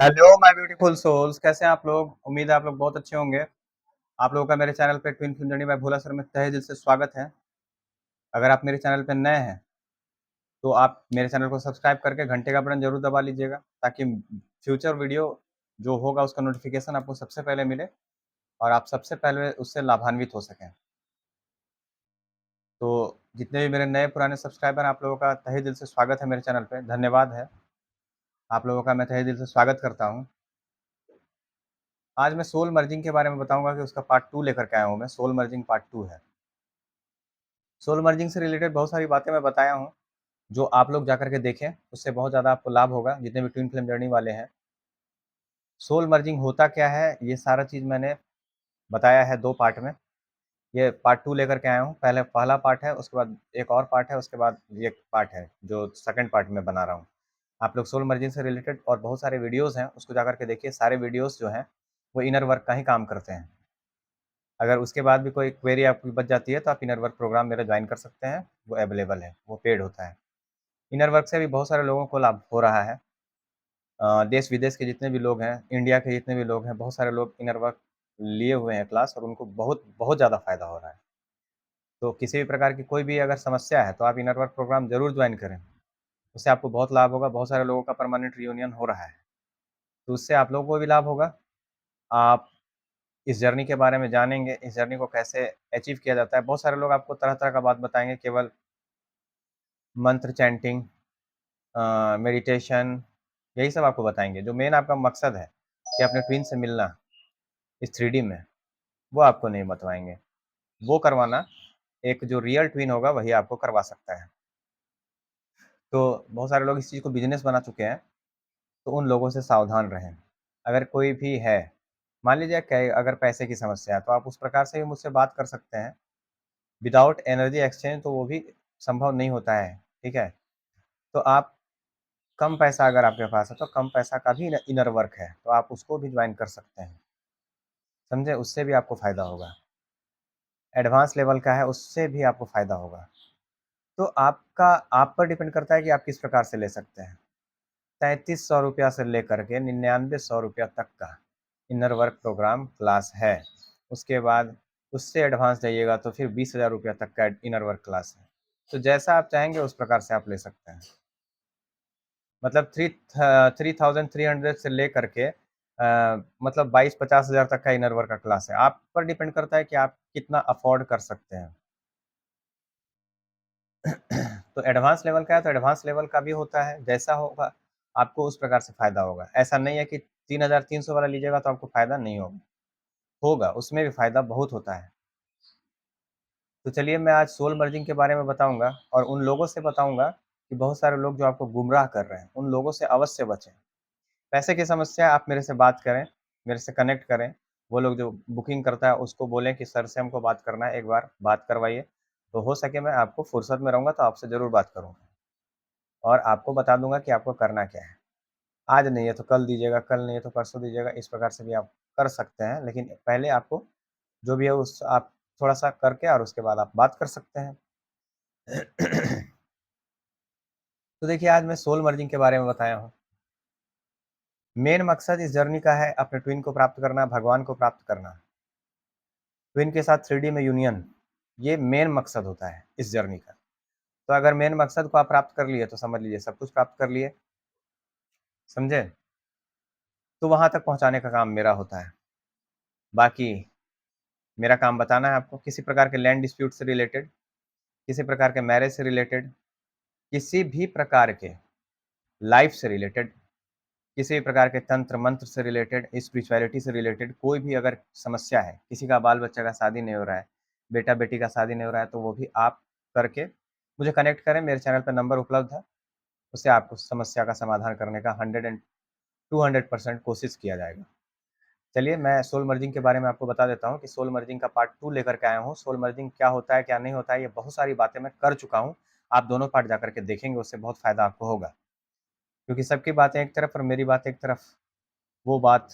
Hello my beautiful souls, कैसे हैं आप लोग। उम्मीद है आप लोग बहुत अच्छे होंगे। आप लोगों का मेरे चैनल पे ट्विन फिल्म जर्नी बाय भोला सर में तहे दिल से स्वागत है। अगर आप मेरे चैनल पे नए हैं तो आप मेरे चैनल को सब्सक्राइब करके घंटे का बटन जरूर दबा लीजिएगा, ताकि फ्यूचर वीडियो जो होगा उसका नोटिफिकेशन आपको सबसे पहले मिले और आप सबसे पहले उससे लाभान्वित हो सकें। तो जितने भी मेरे नए पुराने सब्सक्राइबर हैं, आप लोगों का तहे दिल से स्वागत है मेरे चैनल पे, धन्यवाद है। आप लोगों का मैं तहे दिल से स्वागत करता हूँ। आज मैं सोल मर्जिंग के बारे में बताऊंगा कि उसका पार्ट 2 लेकर के आया हूँ। मैं सोल मर्जिंग पार्ट 2 है। सोल मर्जिंग से रिलेटेड बहुत सारी बातें मैं बताया हूँ, जो आप लोग जाकर के देखें, उससे बहुत ज़्यादा आपको लाभ होगा, जितने भी ट्विन फिल्म जर्नी वाले हैं। सोल मर्जिंग होता क्या है, ये सारा चीज़ मैंने बताया है 2 पार्ट में। ये पार्ट 2 लेकर के आया हूँ। पहले पहला पार्ट है, उसके बाद एक और पार्ट है, उसके बाद ये पार्ट है जो सेकंड पार्ट में बना रहा हूँ। आप लोग सोल मर्जिंग से रिलेटेड और बहुत सारे वीडियोज़ हैं, उसको जाकर के देखिए। सारे वीडियोज़ जो हैं वो इनर वर्क का ही काम करते हैं। अगर उसके बाद भी कोई क्वेरी आपकी बच जाती है तो आप इनर वर्क प्रोग्राम मेरा ज्वाइन कर सकते हैं। वो अवेलेबल है, वो पेड होता है। इनर वर्क से भी बहुत सारे लोगों को लाभ हो रहा है। देश विदेश के जितने भी लोग हैं, इंडिया के जितने भी लोग हैं, बहुत सारे लोग इनर वर्क लिए हुए हैं क्लास, और उनको बहुत बहुत ज़्यादा फ़ायदा हो रहा है। तो किसी भी प्रकार की कोई भी अगर समस्या है तो आप इनर वर्क प्रोग्राम ज़रूर ज्वाइन करें। उससे आपको बहुत लाभ होगा। बहुत सारे लोगों का परमानेंट रियूनियन हो रहा है, तो उससे आप लोगों को भी लाभ होगा। आप इस जर्नी के बारे में जानेंगे, इस जर्नी को कैसे अचीव किया जाता है। बहुत सारे लोग आपको तरह-तरह का बात बताएँगे, केवल मंत्र चैंटिंग, मेडिटेशन, यही सब आपको बताएँगे। जो मेन आपका मकसद है कि अपने ट्विन से मिलना इस 3D में, वो आपको नहीं बतवाएँगे। वो करवाना एक जो रियल ट्विन होगा वही आपको करवा सकता है। तो बहुत सारे लोग इस चीज़ को बिज़नेस बना चुके हैं, तो उन लोगों से सावधान रहें। अगर कोई भी है, मान लीजिए कि अगर पैसे की समस्या है, तो आप उस प्रकार से भी मुझसे बात कर सकते हैं। विदाउट एनर्जी एक्सचेंज तो वो भी संभव नहीं होता है, ठीक है? तो आप कम पैसा अगर आपके पास है, तो कम पैसा का भी इनर वर्क है, तो आप उसको भी जॉइन कर सकते हैं। समझे? उससे भी आपको फ़ायदा होगा। एडवांस लेवल का है, उससे भी आपको फ़ायदा होगा। तो आपका आप पर डिपेंड करता है कि आप किस प्रकार से ले सकते हैं। ₹3300 से लेकर के ₹9900 तक का इनर वर्क प्रोग्राम क्लास है। उसके बाद उससे एडवांस जाइएगा तो फिर ₹20,000 तक का इनर वर्क क्लास है। तो जैसा आप चाहेंगे उस प्रकार से आप ले सकते हैं। मतलब 3300 से लेकर के मतलब 22-50 हज़ार तक का इनर वर्क का क्लास है। आप पर डिपेंड करता है कि आप कितना अफ़ोर्ड कर सकते हैं। तो एडवांस लेवल का है तो एडवांस लेवल का भी होता है, जैसा होगा आपको उस प्रकार से फ़ायदा होगा। ऐसा नहीं है कि 3300 वाला लीजिएगा तो आपको फ़ायदा नहीं होगा, होगा, उसमें भी फ़ायदा बहुत होता है। तो चलिए मैं आज सोल मर्जिंग के बारे में बताऊँगा, और उन लोगों से बताऊँगा कि बहुत सारे लोग जो आपको गुमराह कर रहे हैं, उन लोगों से अवश्य बचें। पैसे की समस्या आप मेरे से बात करें, मेरे से कनेक्ट करें। वो लोग जो बुकिंग करता है उसको बोलें कि सर से हमको बात करना है, एक बार बात करवाइए। तो हो सके मैं आपको फुर्सत में रहूँगा तो आपसे ज़रूर बात करूँगा, और आपको बता दूँगा कि आपको करना क्या है। आज नहीं है तो कल दीजिएगा, कल नहीं है तो परसों दीजिएगा, इस प्रकार से भी आप कर सकते हैं। लेकिन पहले आपको जो भी है उस आप थोड़ा-सा करके और उसके बाद आप बात कर सकते हैं। तो देखिए, आज मैं सोल मर्जिंग के बारे में बताया हूँ। मेन मकसद इस जर्नी का है अपने ट्विन को प्राप्त करना, भगवान को प्राप्त करना। ट्विन के साथ 3D में यूनियन, ये मेन मकसद होता है इस जर्नी का। तो अगर मेन मकसद को आप प्राप्त कर लिए तो समझ लीजिए सब कुछ प्राप्त कर लिए, समझे? तो वहाँ तक पहुँचाने का काम मेरा होता है। बाकी मेरा काम बताना है आपको, किसी प्रकार के लैंड डिस्प्यूट से रिलेटेड, किसी प्रकार के मैरिज से रिलेटेड, किसी भी प्रकार के लाइफ से रिलेटेड, किसी भी प्रकार के तंत्र मंत्र से रिलेटेड, स्पिरिचुअलिटी से रिलेटेड कोई भी अगर समस्या है, किसी का बाल बच्चा का शादी नहीं हो रहा है, बेटा बेटी का शादी नहीं हो रहा है, तो वो भी आप करके मुझे कनेक्ट करें। मेरे चैनल पर नंबर उपलब्ध है, उससे आपको समस्या का समाधान करने का 100 एंड 200% कोशिश किया जाएगा। चलिए मैं सोल मर्जिंग के बारे में आपको बता देता हूँ कि सोल मर्जिंग का पार्ट 2 लेकर के आया हूँ। सोल मर्जिंग क्या होता है, क्या नहीं होता है, ये बहुत सारी बातें मैं कर चुका हूँ। आप दोनों पार्ट जाकर के देखेंगे, उससे बहुत फ़ायदा आपको होगा। क्योंकि सबकी बातें एक तरफ और मेरी बात एक तरफ, वो बात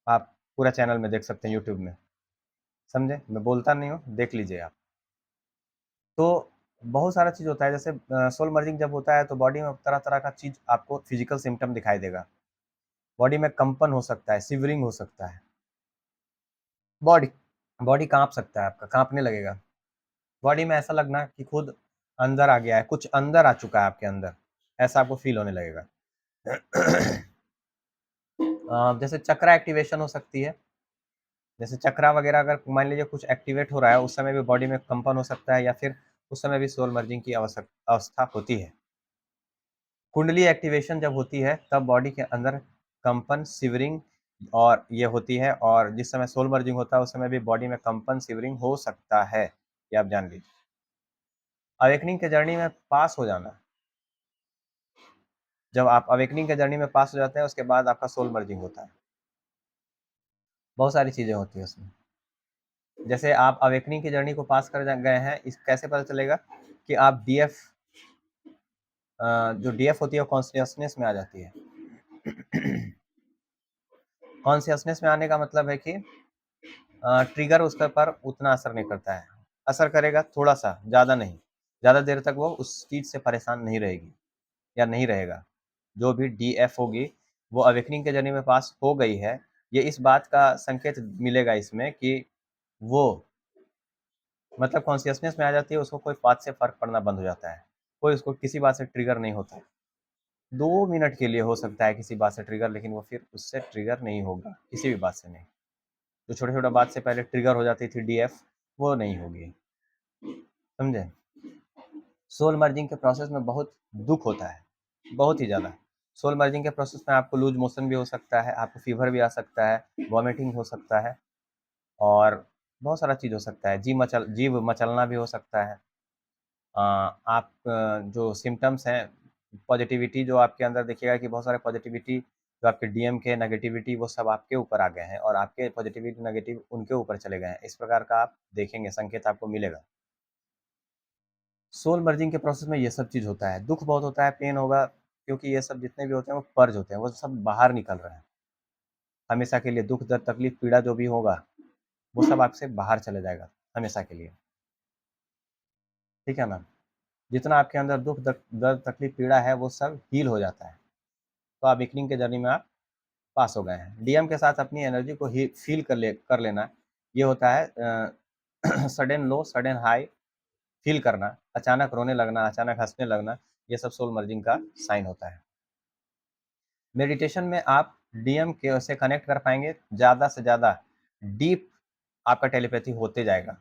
आप पूरा चैनल में देख सकते हैं यूट्यूब में, समझे? मैं बोलता नहीं हूँ, देख लीजिए आप। तो बहुत सारा चीज़ होता है, जैसे सोल मर्जिंग जब होता है तो बॉडी में तरह-तरह का चीज़ आपको फिज़िकल सिम्पटम दिखाई देगा। बॉडी में कंपन हो सकता है, शिवरिंग हो सकता है, बॉडी बॉडी काँप सकता है, आपका काँपने लगेगा। बॉडी में ऐसा लगना कि खुद अंदर आ गया है, कुछ अंदर आ चुका है आपके अंदर, ऐसा आपको फ़ील होने लगेगा। जैसे चक्रा एक्टिवेशन हो सकती है, जैसे चक्रा वगैरह अगर मान लीजिए कुछ एक्टिवेट हो रहा है, उस समय भी बॉडी में कंपन हो सकता है या फिर उस समय भी सोल मर्जिंग की अवस्था होती है। कुंडली एक्टिवेशन जब होती है तब बॉडी के अंदर कंपन, शिवरिंग और ये होती है, और जिस समय सोल मर्जिंग होता है उस समय भी बॉडी में कंपन, शिवरिंग हो सकता है, ये आप जान लीजिए। अवेकनिंग के जर्नी में पास हो जाना, जब आप अवेकनिंग के जर्नी में पास हो जाते हैं उसके बाद आपका सोल मर्जिंग होता है। बहुत सारी चीज़ें होती हैं उसमें। जैसे आप अवेकनिंग की जर्नी को पास कर गए हैं, इस कैसे पता चलेगा कि आप डीएफ जो डीएफ होती है वो कॉन्शियसनेस में आ जाती है। कॉन्शियसनेस में आने का मतलब है कि ट्रिगर उसके पर उतना असर नहीं करता है, असर करेगा थोड़ा सा, ज़्यादा नहीं। ज़्यादा देर तक वो उस चीज़ से परेशान नहीं रहेगी या नहीं रहेगा। जो भी डीएफ होगी वो अवेकनिंग के जर्नी में पास हो गई है, ये इस बात का संकेत मिलेगा इसमें कि वो मतलब कॉन्शियसनेस में आ जाती है, उसको कोई बात से फ़र्क पड़ना बंद हो जाता है, कोई उसको किसी बात से ट्रिगर नहीं होता है। 2 मिनट के लिए हो सकता है किसी बात से ट्रिगर, लेकिन वो फिर उससे ट्रिगर नहीं होगा, किसी भी बात से नहीं। जो छोटे-छोटे बात से पहले ट्रिगर हो जाती थी डीएफ, वो नहीं होगी, समझे? सोल मर्जिंग के प्रोसेस में बहुत दुःख होता है, बहुत ही ज़्यादा। सोल मर्जिंग के प्रोसेस में आपको लूज़ मोशन भी हो सकता है, आपको फ़ीवर भी आ सकता है, वॉमिटिंग हो सकता है और बहुत सारा चीज़ हो सकता है, जीभ मचलना भी हो सकता है। आप जो सिम्पटम्स हैं, पॉजिटिविटी जो आपके अंदर देखिएगा कि बहुत सारे पॉजिटिविटी जो आपके डीएम के नेगेटिविटी वो सब आपके ऊपर आ गए हैं और आपके पॉजिटिविटी नेगेटिव उनके ऊपर चले गए हैं। इस प्रकार का आप देखेंगे, संकेत आपको मिलेगा। सोल मर्जिंग के प्रोसेस में ये सब चीज़ होता है, दुःख बहुत होता है, पेन होगा, क्योंकि ये सब जितने भी होते हैं वो पर्ज होते हैं, वो सब बाहर निकल रहे हैं। हमेशा के लिए दुःख, दर्द, तकलीफ, पीड़ा जो भी होगा, वो सब आपसे बाहर चले जाएगा, हमेशा के लिए। ठीक है ना? जितना आपके अंदर दुःख, दर्द, तकलीफ, पीड़ा है वो सब हील हो जाता है। तो आप बिगनिंग के जर्नी में आप पास हो गए हैं। डीएम के साथ अपनी एनर्जी को ही फील कर लेना, ये होता है सडन लो, सडन हाई फील करना, अचानक रोने लगना, अचानक हँसने लगना, ये सब सोल मर्जिंग का साइन होता है। मेडिटेशन में आप डीएम के से कनेक्ट कर पाएँगे, ज़्यादा से ज़्यादा डीप आपका टेलीपैथी होते जाएगा।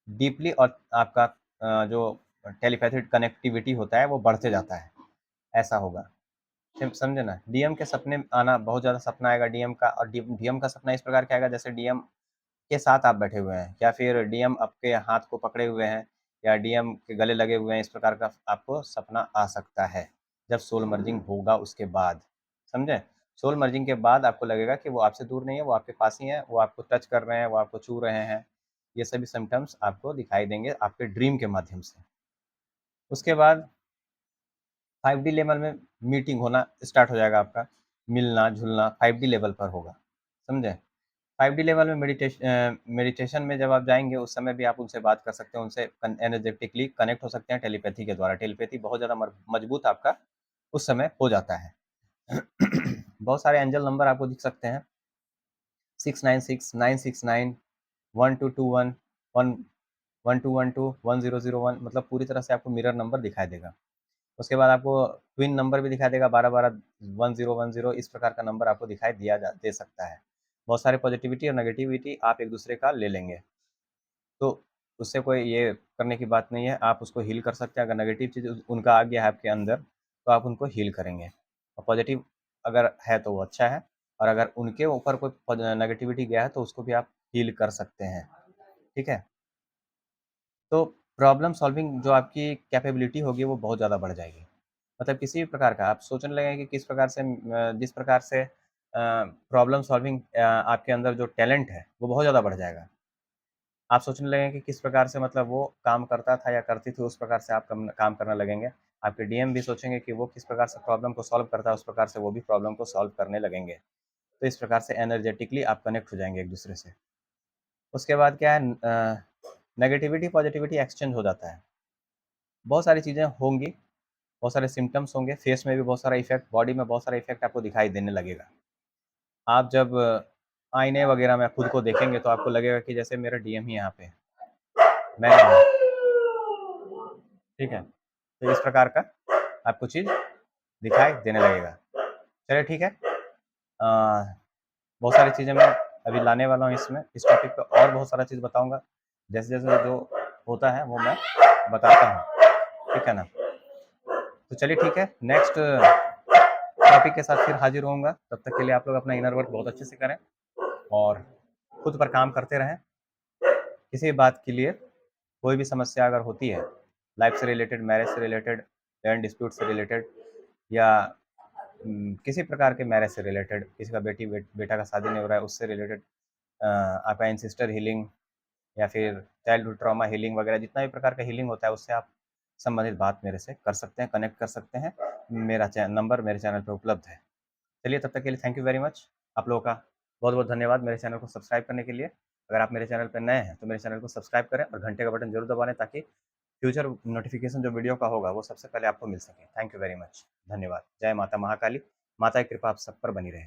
डीपली और आपका जो टेलीपैथिक कनेक्टिविटी होता है वो बढ़ते जाता है, ऐसा होगा। समझे ना? डीएम के सपने आना, बहुत ज़्यादा सपना आएगा डीएम का, और डीएम का सपना इस प्रकार का आएगा जैसे डीएम के साथ आप बैठे हुए हैं या फिर डीएम आपके हाथ को पकड़े हुए हैं या डीएम के गले लगे हुए हैं, इस प्रकार का आपको सपना आ सकता है, जब सोल मर्जिंग होगा उसके बाद, समझे? सोल मर्जिंग के बाद आपको लगेगा कि वो आपसे दूर नहीं है, वो आपके पास ही है, वो आपको टच कर रहे हैं, वो आपको छू रहे हैं। ये सभी सिम्पटम्स आपको दिखाई देंगे आपके ड्रीम के माध्यम से। उसके बाद 5D लेवल में मीटिंग होना स्टार्ट हो जाएगा आपका, मिलना-जुलना 5D लेवल पर होगा, समझे? 5D लेवल में मेडिटेशन में जब आप जाएँगे उस समय भी आप उनसे बात कर सकते हैं, उनसे एनर्जेटिकली कनेक्ट हो सकते हैं टेलीपैथी के द्वारा। टेलीपैथी बहुत ज़्यादा मजबूत आपका उस समय हो जाता है। बहुत सारे एंजल नंबर आपको दिख सकते हैं, 696, 969, 1221, 1 1212, 1001, मतलब पूरी तरह से आपको मिरर नंबर दिखाई देगा। उसके बाद आपको ट्विन नंबर भी दिखाई देगा, 12-12, 1010, इस प्रकार का नंबर आपको दिखाई दे सकता है। बहुत सारे पॉजिटिविटी और नेगेटिविटी आप एक दूसरे का ले लेंगे, तो उससे कोई ये करने की बात नहीं है, आप उसको हील कर सकते हैं। अगर नेगेटिव चीज़ उनका आ गया है आपके अंदर, तो आप उनको हील करेंगे, और पॉजिटिव अगर है तो वो अच्छा है, और अगर उनके ऊपर कोई नेगेटिविटी गया है तो उसको भी आप हील कर सकते हैं, ठीक है? तो प्रॉब्लम सॉल्विंग जो आपकी कैपेबिलिटी होगी वो बहुत ज़्यादा बढ़ जाएगी। मतलब किसी भी प्रकार का आप सोचने लगेंगे कि किस प्रकार से जिस प्रकार से प्रॉब्लम सॉल्विंग आपके अंदर जो टैलेंट है वो बहुत ज़्यादा बढ़ जाएगा। आप सोचने लगेंगे कि किस प्रकार से मतलब वो काम करता था या करती थी, उस प्रकार से आप काम करने लगेंगे। आपके डीएम भी सोचेंगे कि वो किस प्रकार से प्रॉब्लम को सॉल्व करता है, उस प्रकार से वो भी प्रॉब्लम को सॉल्व करने लगेंगे। तो इस प्रकार से एनर्जेटिकली आप कनेक्ट हो जाएँगे एक-दूसरे से। उसके बाद क्या है, नेगेटिविटी पॉजिटिविटी एक्सचेंज हो जाता है। बहुत सारी चीज़ें होंगी, बहुत सारे सिम्पटम्स होंगे, फेस में भी बहुत सारा इफ़ेक्ट, बॉडी में बहुत सारा इफ़ेक्ट आपको दिखाई देने लगेगा। आप जब आईने वगैरह में खुद को देखेंगे तो आपको लगेगा कि जैसे मेरा डीएम ही यहाँ पे है, मैं नहीं हूँ। ठीक है? तो इस प्रकार का आपको चीज़ दिखाई देने लगेगा। चलिए ठीक है। बहुत सारी चीज़ें मैं अभी लाने वाला हूँ इसमें, इस टॉपिक पे और बहुत सारा चीज़ बताऊँगा। जैसे-जैसे जो होता है वो मैं बताता हूँ। ठीक है ना? तो चलिए ठीक है, नेक्स्ट टॉपिक के साथ फिर हाज़िर होऊँगा। तब तक के लिए आप लोग अपना इनर वर्क बहुत अच्छे से करें और खुद पर काम करते रहें। किसी भी बात के लिए कोई भी समस्या अगर होती है, लाइफ से रिलेटेड, मैरिज से रिलेटेड, लैंड डिस्प्यूट से रिलेटेड या किसी प्रकार के मैरिज से रिलेटेड, किसी का बेटा का शादी नहीं हो रहा है उससे रिलेटेड, आपका एंसेस्टर हीलिंग या फिर चाइल्डहुड ट्रॉमा हीलिंग वगैरह जितना भी प्रकार का हीलिंग होता है उससे आप संबंधित बात मेरे से कर सकते हैं, कनेक्ट कर सकते हैं। मेरा नंबर मेरे चैनल पे उपलब्ध है। चलिए तब तक के लिए थैंक यू वेरी मच। आप लोगों का बहुत-बहुत धन्यवाद मेरे चैनल को सब्सक्राइब करने के लिए। अगर आप मेरे चैनल पे नए हैं तो मेरे चैनल को सब्सक्राइब करें और घंटे का बटन ज़रूर दबा लें ताकि फ्यूचर नोटिफ़िकेशन जो वीडियो का होगा वो सबसे पहले आपको मिल सके। Thank you very much. धन्यवाद। जय माता महाकाली। माता की कृपा आप सब पर बनी रहे।